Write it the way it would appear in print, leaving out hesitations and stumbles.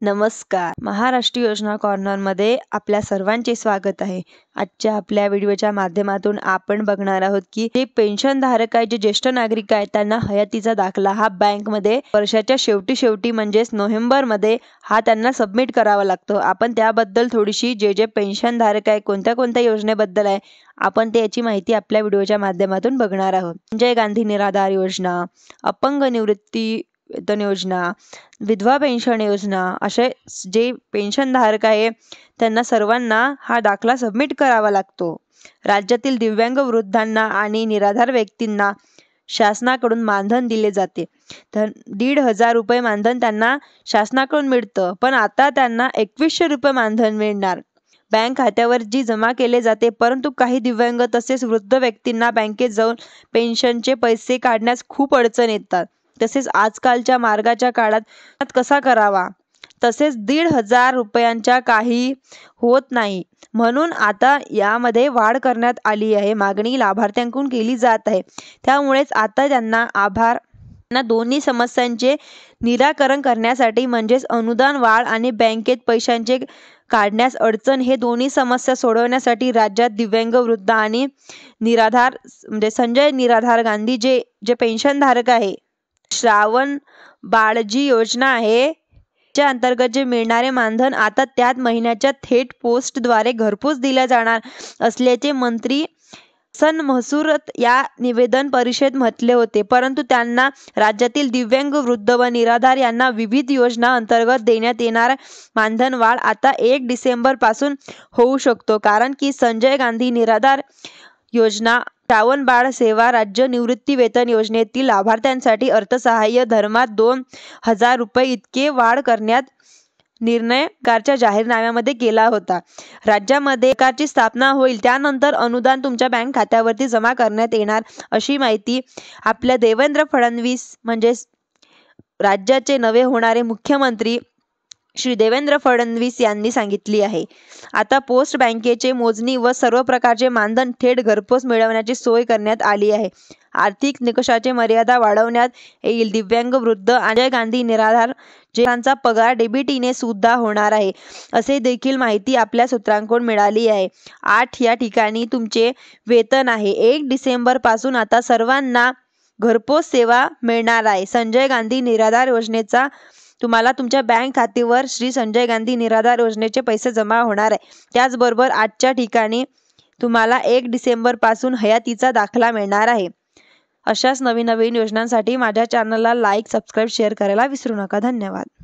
नमस्कार. महाराष्ट्र योजना कॉर्नरमध्ये आपल्या सर्वांचे स्वागत आहे. आजच्या आपल्या व्हिडिओच्या माध्यमातून आपण बघणार आहोत की जे पेन्शनधारक आहे, जे ज्येष्ठ नागरिक आहेत, त्यांना हयातीचा दाखला हा बँकमध्ये वर्षाच्या शेवटी म्हणजेच नोव्हेंबरमध्ये हा त्यांना सबमिट करावा लागतो. आपण त्याबद्दल थोडीशी जे पेन्शनधारक आहे, कोणत्या योजनेबद्दल आहे, आपण त्याची माहिती आपल्या व्हिडिओच्या माध्यमातून बघणार आहोत. संजय गांधी निराधार योजना, अपंग निवृत्ती वेतन योजना, विधवा पेन्शन योजना, असे जे पेन्शनधारक आहे त्यांना सर्वांना हा दाखला सबमिट करावा लागतो. राज्यातील दिव्यांग वृद्धांना आणि निराधार व्यक्तींना शासनाकडून मानधन दिले जाते. तर 1,500 रुपये मानधन त्यांना शासनाकडून मिळतं, पण आता त्यांना 2,100 रुपये मानधन मिळणार. बँक खात्यावर जी जमा केले जाते, परंतु काही दिव्यांग तसेच वृद्ध व्यक्तींना बँकेत जाऊन पेन्शनचे पैसे काढण्यास खूप अडचण येतात. तसेच आजकालच्या मार्गाच्या काळात कसा करावा, तसेच 1,500 रुपयांच्या काही होत नाही, म्हणून आता यामध्ये वाढ करण्यात आली आहे. मागणी लाभार्थ्यांकडून केली जात आहे. त्यामुळेच आता त्यांना दोन्ही समस्यांचे निराकरण करण्यासाठी म्हणजेच अनुदान वाढ आणि बँकेत पैशांचे काढण्यास अडचण हे दोन्ही समस्या सोडवण्यासाठी राज्यात दिव्यांग वृद्ध आणि निराधार म्हणजे संजय निराधार गांधी जे पेन्शनधारक आहे, श्रावण बाळजी योजना आहे, च्या अंतर्गत जे मिळणारे मानधन आता त्याच महिन्याच्या थेट पोस्टद्वारे घरपोच दिल्या जाणार असल्याचे मंत्री सन महसूरत या निवेदन परिषदेत म्हटले होते. परंतु त्यांना राज्यातील दिव्यांग वृद्ध व निराधार यांना विविध योजना अंतर्गत देण्यात येणारा मानधन वाढ आता 1 डिसेंबर पासून होऊ शकतो, कारण की संजय गांधी निराधार योजना श्रावण बाळ सेवा राज्य निवृत्ती वेतन योजनेतील लाभार्थ्यांसाठी अर्थसहाय्य धर्मात 2,000 रुपये इतके वाढ करण्यात निर्णय सरकारच्या जाहीरनाम्यामध्ये केला होता. राज्यामध्ये सरकारची स्थापना होईल त्यानंतर अनुदान तुमच्या बँक खात्यावरती जमा करण्यात येणार, अशी माहिती आपल्या देवेंद्र फडणवीस म्हणजे राज्याचे नवे होणारे मुख्यमंत्री श्री देवेंद्र फडणवीस यांनी सांगितली आहे. आता पोस्ट बँकेचे मोजणी व सर्व प्रकारचे मानधन थेट घरपोच मिळवण्याची सोय करण्यात आली आहे. आर्थिक निकषाचे मर्यादा वाढवण्यात येईल. दिव्यांग वृद्ध आणि गांधी निराधार ज्यांचा पगार डीबीटीने सुद्धा होणार आहे, असे देखील माहिती आपल्या सूत्रांकडून मिळाली आहे. 8 या ठिकाणी तुमचे वेतन आहे. 1 डिसेंबर पासून आता सर्वांना घरपोच सेवा मिळणार आहे. संजय गांधी निराधार योजनेचा तुम्हाला तुमच्या बँक खात्यावर श्री संजय गांधी निराधार योजनेचे पैसे जमा होणार आहे. त्याचबरोबर आजच्या ठिकाणी तुम्हाला 1 डिसेंबर पासून हयातीचा दाखला मिळणार आहे. अशाच नवीन योजनांसाठी माझ्या चॅनलला लाईक, सबस्क्राईब, शेअर करायला विसरू नका. धन्यवाद.